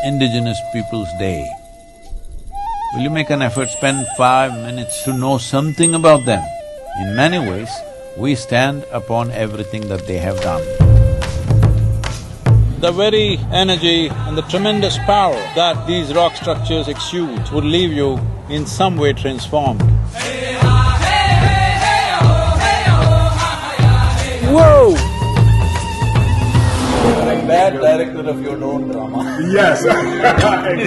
indigenous people's day, will you make an effort, spend 5 minutes to know something about them? In many ways, we stand upon everything that they have done. The very energy and the tremendous power that these rock structures exude would leave you in some way transformed. Whoa! Like bad director of your own drama. Yes, exactly.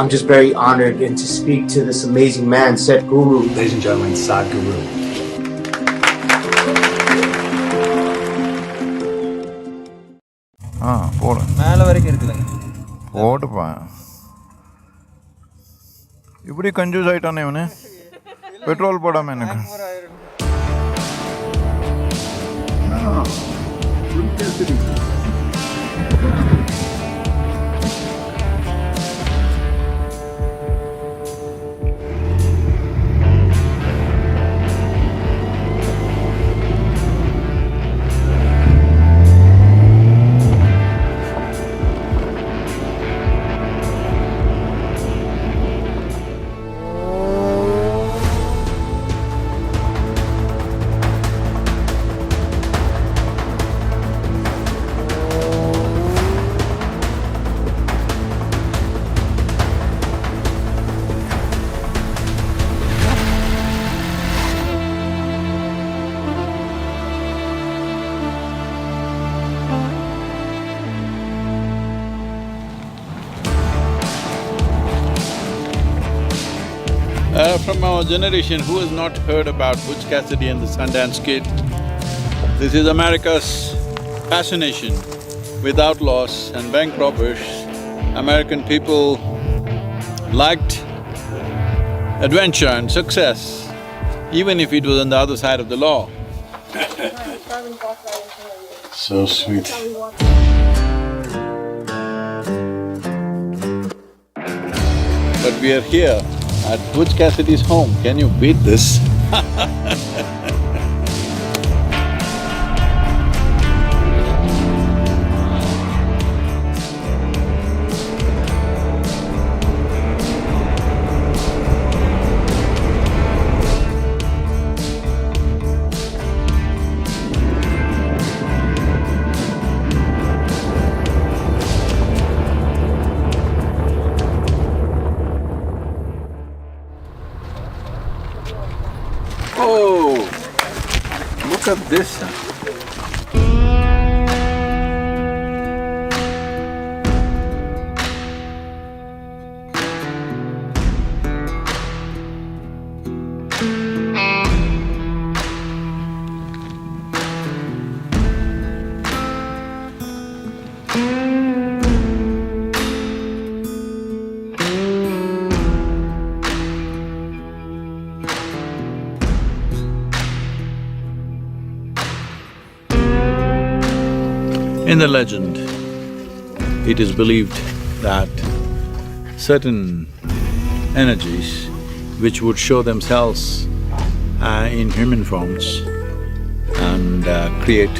I'm just very honored and to speak to this amazing man, Sadhguru. Ladies and gentlemen, Sadhguru. மேலே வரைக்கும் இருக்குதுங்க. போட்டுப்பா இப்படி confuse ஆகிட்டானே இவனு. Petrol போடாமல் எனக்கு From our generation, who has not heard about Butch Cassidy and the Sundance Kid? This is America's fascination with outlaws and bank robbers. American people liked adventure and success, even if it was on the other side of the law. So sweet. But we are here at Butch Cassidy's home. Can you beat this? Oh, look at this. In the legend, it is believed that certain energies which would show themselves in human forms and create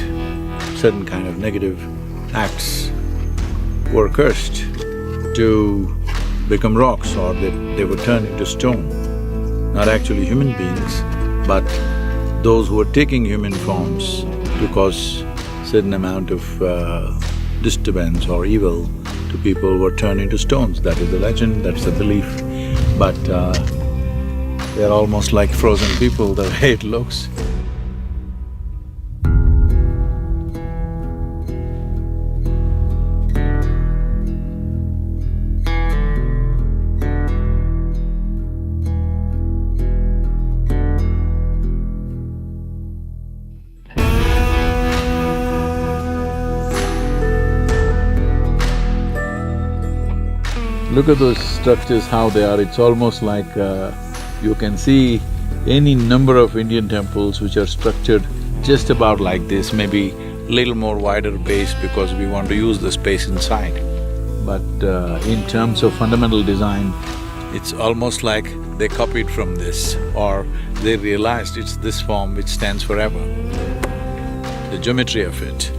certain kind of negative acts were cursed to become rocks, or they were turned into stone. Not actually human beings, but those who were taking human forms to cause certain amount of disturbance or evil to people were turned into stones. That is the legend, that's the belief. But they're almost like frozen people the way it looks. Look at those structures, how they are. It's almost like you can see any number of Indian temples which are structured just about like this, maybe little more wider base because we want to use the space inside. But in terms of fundamental design, it's almost like they copied from this, or they realized it's this form which stands forever. The geometry of it,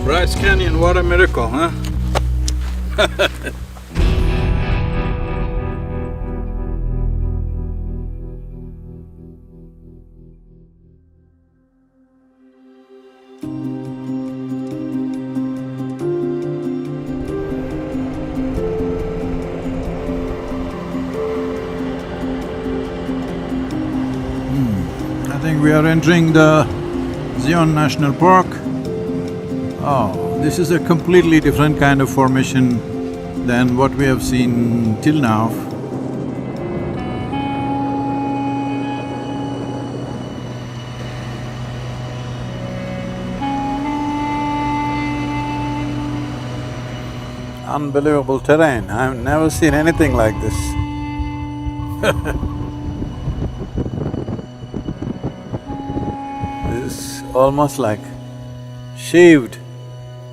Bryce Canyon, what a miracle, huh? I think we are entering the Zion National Park. Oh, this is a completely different kind of formation than what we have seen till now. Unbelievable terrain, I've never seen anything like this. This is almost like shaved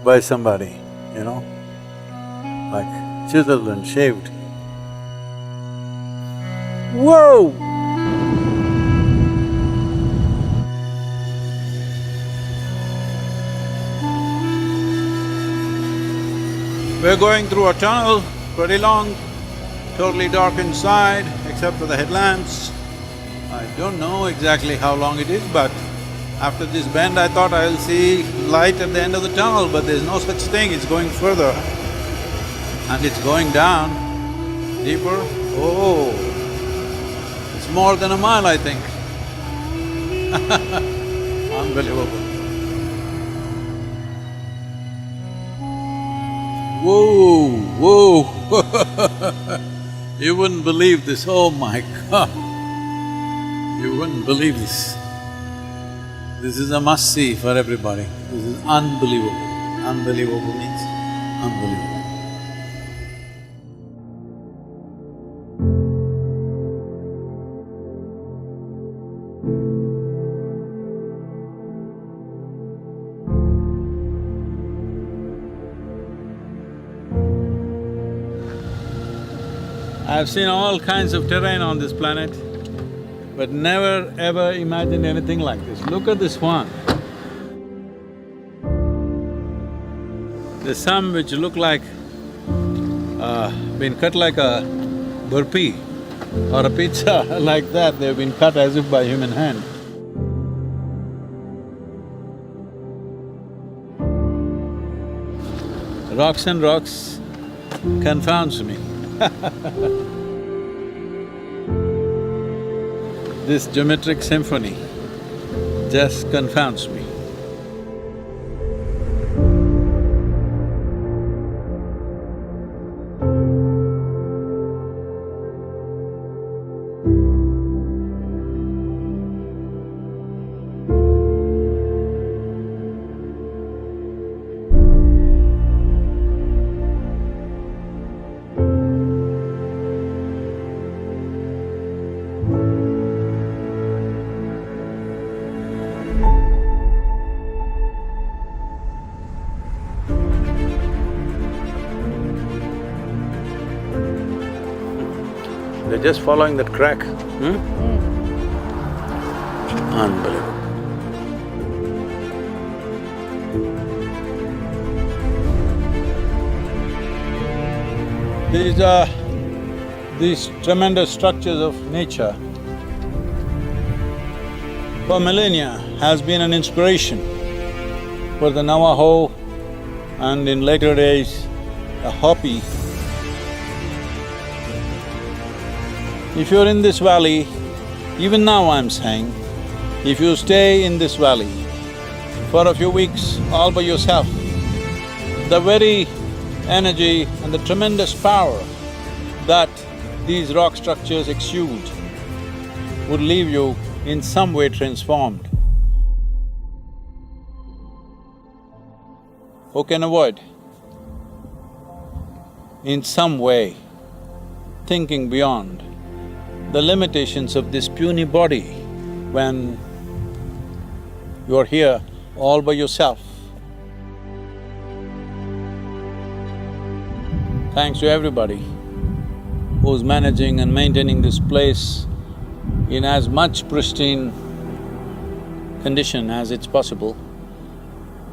by somebody, you know, like chiseled and shaved. Whoa! We're going through a tunnel, pretty long, totally dark inside, except for the headlamps. I don't know exactly how long it is, but after this bend I thought I'll see light at the end of the tunnel, but there's no such thing, it's going further. And it's going down deeper. Oh, it's more than a mile, I think. Unbelievable. Whoa, whoa. You wouldn't believe this, oh my God. You wouldn't believe this. This is a must-see for everybody. This is unbelievable. Unbelievable means unbelievable. I've seen all kinds of terrain on this planet, but never ever imagined anything like this. Look at this one. There's some which look like been cut like a burpee or a pizza like that, they've been cut as if by human hand. Rocks and rocks confounds me. This geometric symphony just confounds me. They're just following that crack, Unbelievable. These tremendous structures of nature for millennia has been an inspiration for the Navajo and in later days, the Hopi. If you're in this valley, even now I'm saying, if you stay in this valley for a few weeks all by yourself, the very energy and the tremendous power that these rock structures exude would leave you in some way transformed. Who can avoid? In some way, thinking beyond the limitations of this puny body when you're here all by yourself. Thanks to everybody who's managing and maintaining this place in as much pristine condition as it's possible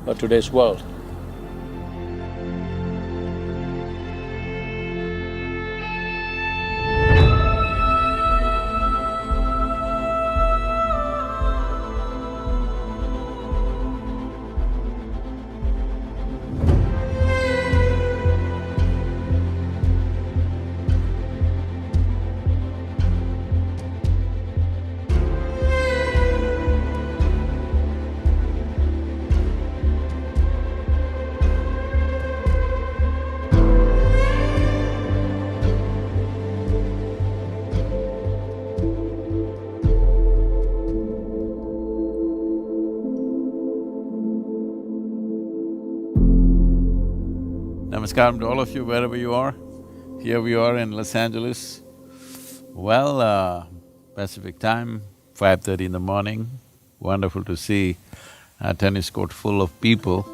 for today's world. Namaskaram to all of you wherever you are. Here we are in Los Angeles. Well, Pacific time, 5:30 in the morning. Wonderful to see a tennis court full of people.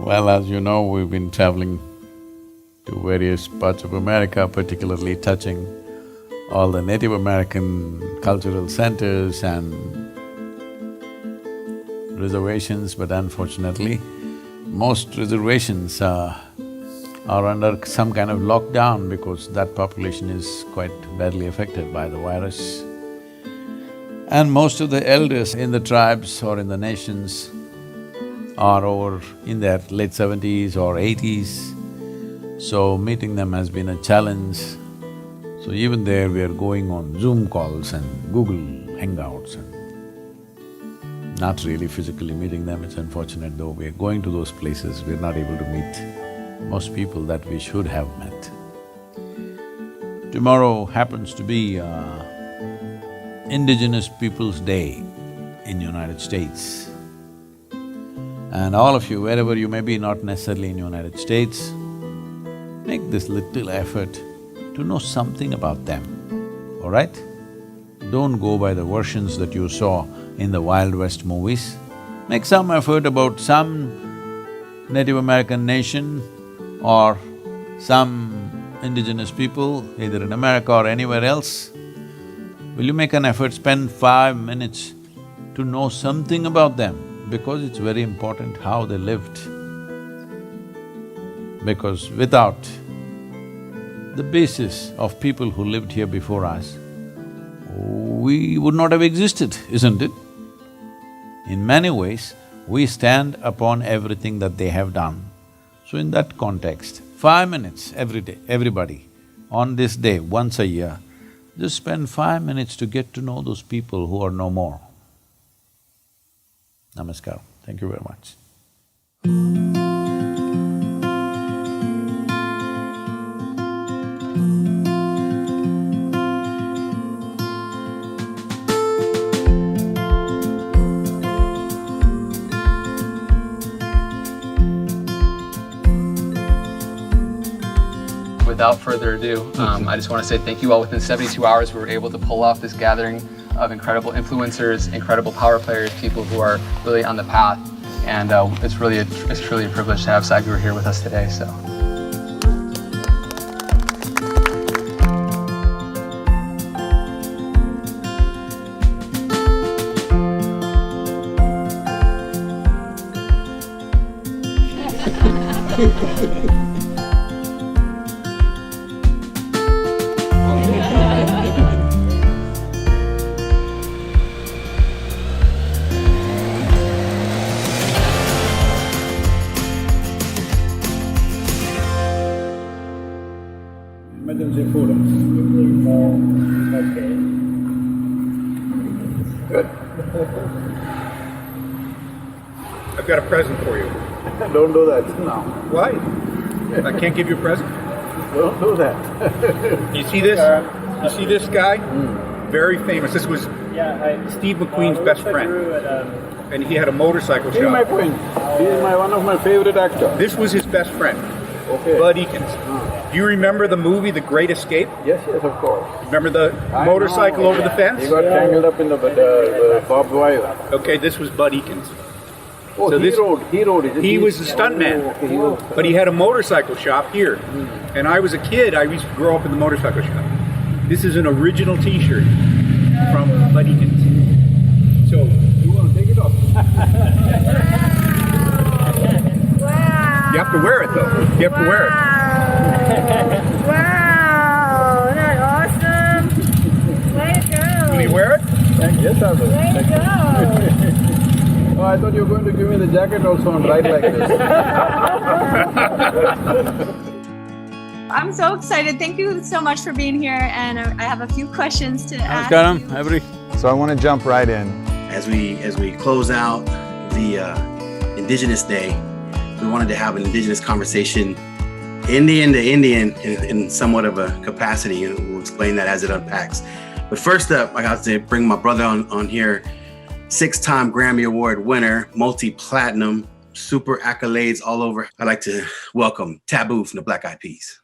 Well, as you know, we've been traveling to various parts of America, particularly touching all the Native American cultural centers and reservations, but unfortunately, most reservations are under some kind of lockdown because that population is quite badly affected by the virus. And most of the elders in the tribes or in the nations are over in their late 70s or 80s, so meeting them has been a challenge. So even there we are going on Zoom calls and Google Hangouts and not really physically meeting them. It's unfortunate though, we are going to those places, we're not able to meet most people that we should have met. Tomorrow happens to be Indigenous Peoples' Day in United States. And all of you, wherever you may be, not necessarily in United States, make this little effort to know something about them, all right? Don't go by the versions that you saw in the Wild West movies. Make some effort about some Native American nation or some indigenous people, either in America or anywhere else. Will you make an effort, spend 5 minutes to know something about them, because it's very important how they lived. Because without the basis of people who lived here before us, we would not have existed, isn't it? In many ways, we stand upon everything that they have done. So in that context, 5 minutes every day, everybody, on this day, once a year, just spend 5 minutes to get to know those people who are no more. Namaskar. Thank you very much. Without further ado, I just want to say thank you all. Within 72 hours, we were able to pull off this gathering of incredible influencers, incredible power players, people who are really on the path. And it's truly a privilege to have Sadhguru here with us today, so. Emergency photos. Okay. Good. I've got a present for you. Don't do that now. Why? I can't give you a present? Don't do that. You see this? You see this guy? Very famous. This was Steve McQueen's best friend. And he had a motorcycle Steve shop. McQueen, he is one of my favorite actors. This was his best friend, Okay. Bud Eakins. Do you remember the movie The Great Escape? Yes, of course. Remember the motorcycle over the fence? He got tangled up in the barbed wire. Okay, this was Bud Eakins. Oh, So he this- rode it. He was a stuntman, but he had a motorcycle shop here. And I was a kid, I used to grow up in the motorcycle shop. This is an original t-shirt from Bud Eakins. So, You want to take it off? you have to wear it though. You have to wear it. Wow, isn't that awesome? Way to go. Will you wear it? Yes, I will. Way to go. Oh, I thought you were going to give me the jacket also and ride like this. I'm so excited. Thank you so much for being here, and I have a few questions to ask. Namaskaram, every… So I want to jump right in. As we close out the Indigenous Day, we wanted to have an Indigenous conversation, Indian to Indian, in somewhat of a capacity, and we'll explain that as it unpacks. But first up, I got to bring my brother on here, 6-time Grammy Award winner, multi-platinum, super accolades all over. I'd like to welcome Taboo from the Black Eyed Peas.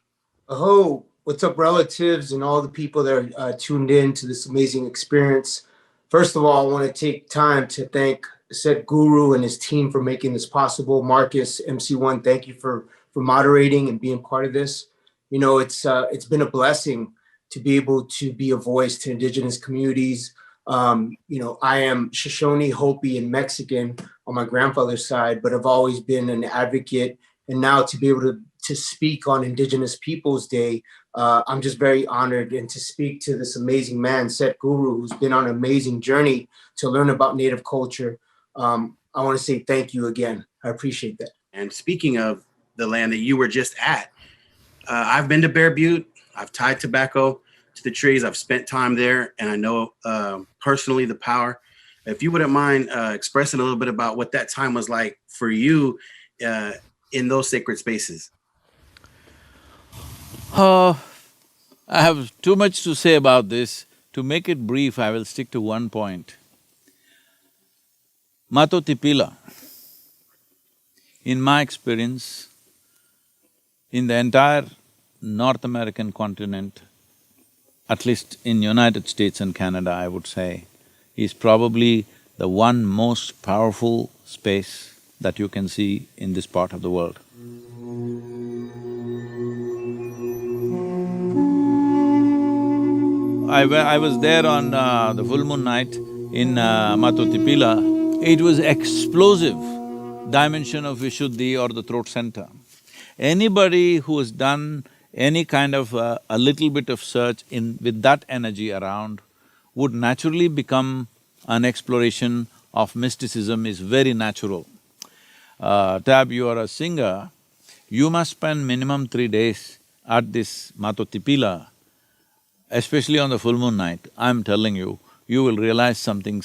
Oh, what's up, relatives and all the people that are tuned in to this amazing experience. First of all, I want to take time to thank Sadhguru and his team for making this possible. Marcus, MC1, thank you for moderating and being part of this. You know, it's been a blessing to be able to be a voice to indigenous communities. You know, I am Shoshone, Hopi, and Mexican on my grandfather's side, but I've always been an advocate. And now to be able to speak on Indigenous Peoples Day, I'm just very honored, and to speak to this amazing man, Sadhguru, who's been on an amazing journey to learn about Native culture. I want to say thank you again. I appreciate that. And speaking of the land that you were just at, I've been to Bear Butte. I've tied tobacco to the trees. I've spent time there, and I know personally the power. If you wouldn't mind expressing a little bit about what that time was like for you in those sacred spaces. I have too much to say about this. To make it brief, I will stick to one point. Matotipila, in my experience, in the entire North American continent, at least in United States and Canada, I would say, is probably the one most powerful space that you can see in this part of the world. I was there on the full moon night in Matotipila. It was explosive dimension of Vishuddhi or the throat center. Anybody who has done any kind of a little bit of search with that energy around would naturally become an exploration of mysticism is very natural. Tab, you are a singer, you must spend minimum 3 days at this Matotipila, especially on the full moon night. I'm telling you, you will realize something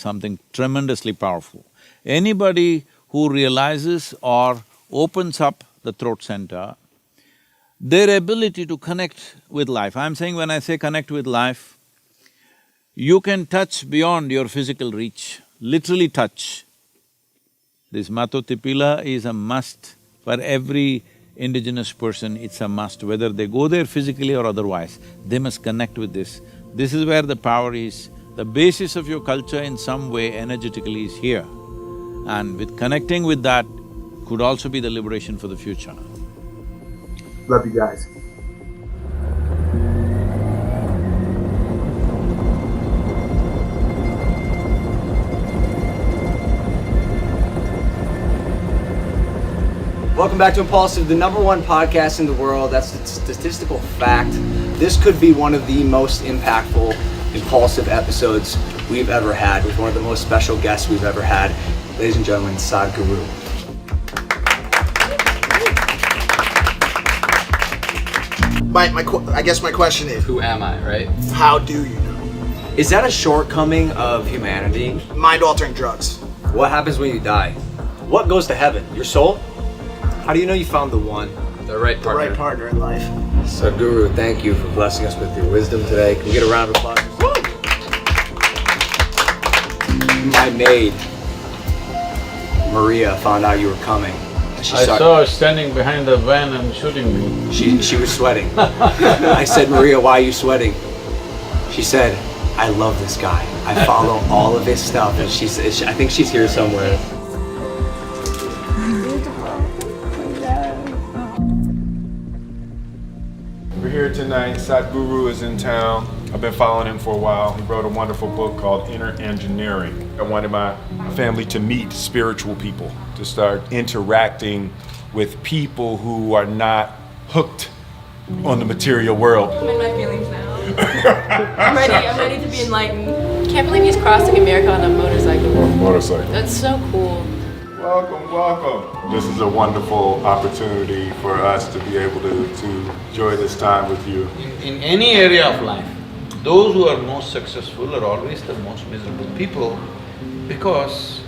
tremendously powerful. Anybody who realizes or opens up the throat center, their ability to connect with life, I'm saying when I say connect with life, you can touch beyond your physical reach, literally touch. This Matotipila is a must for every indigenous person, it's a must. Whether they go there physically or otherwise, they must connect with this. This is where the power is. The basis of your culture in some way energetically is here. And with connecting with that could also be the liberation for the future. Love you guys. Welcome back to Impulsive, the #1 podcast in the world. That's a statistical fact. This could be one of the most impactful Impulsive episodes we've ever had, with one of the most special guests we've ever had. Ladies and gentlemen, Sadhguru. I guess my question is, Who am I, right? how do you know? Is that a shortcoming of humanity? Mind-altering drugs. What happens when you die? What goes to heaven? Your soul? How do you know you found the one? The right The partner. right partner in life. Sadhguru, thank you for blessing us with your wisdom today. Can we get a round of applause? My maid, Maria, found out you were coming. I saw her standing behind the van and shooting me. She was sweating. I said, Maria, why are you sweating? She said, I love this guy. I follow all of his stuff. And I think she's here somewhere. We're here tonight. Sadhguru is in town. I've been following him for a while. He wrote a wonderful book called Inner Engineering. I wanted my family to meet spiritual people, to start interacting with people who are not hooked on the material world. I'm in my feelings now. I'm ready to be enlightened. Can't believe he's crossing America on a motorcycle. Motorcycle. That's so cool. Welcome, welcome. This is a wonderful opportunity for us to be able to enjoy this time with you. In any area of life, those who are most successful are always the most miserable people because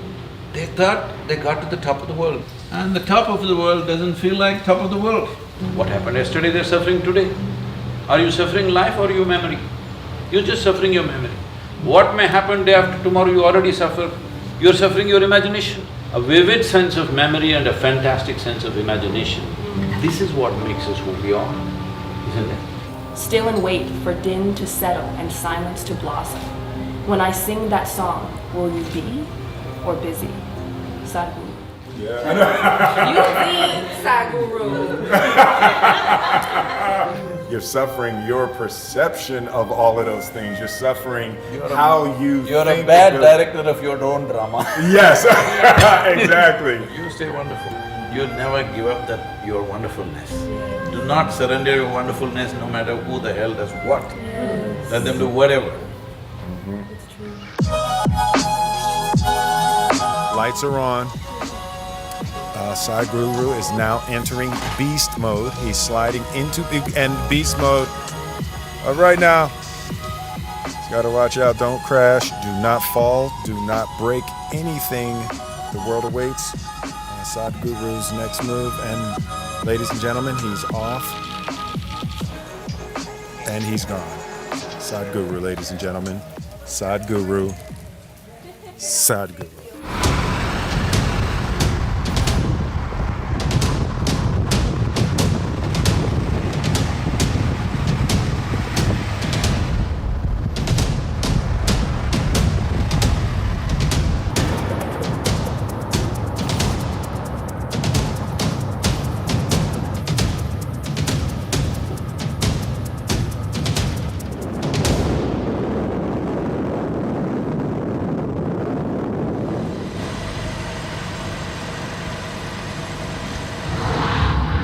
they thought they got to the top of the world. And the top of the world doesn't feel like top of the world. What happened yesterday, they're suffering today. Are you suffering life or your memory? You're just suffering your memory. What may happen day after tomorrow, you already suffer. You're suffering your imagination. a vivid sense of memory and a fantastic sense of imagination. This is what makes us who we are, isn't it? Still and wait for din to settle and silence to blossom. When I sing that song, will you be or busy? Sadhguru. Yeah. You be Sadhguru. You're suffering your perception of all of those things. You're suffering how you You're think a bad of- director of your own drama. Yes, exactly. You stay wonderful. You never give up that your wonderfulness. Do not surrender your wonderfulness no matter who the hell does what. Let them do whatever. Lights are on. Sadhguru is now entering beast mode. He's sliding into beast mode. Right now, he's got to watch out. Don't crash. Do not fall. Do not break anything. The world awaits Sadhguru's next move. And ladies and gentlemen, he's off. And he's gone. Sadhguru, ladies and gentlemen. Sadhguru. Sadhguru.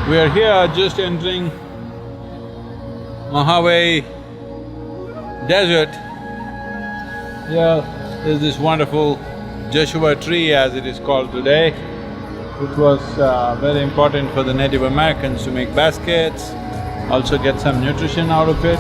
We are here just entering Mojave Desert. Here is this wonderful Joshua tree, as it is called today, which was very important for the Native Americans to make baskets, also get some nutrition out of it.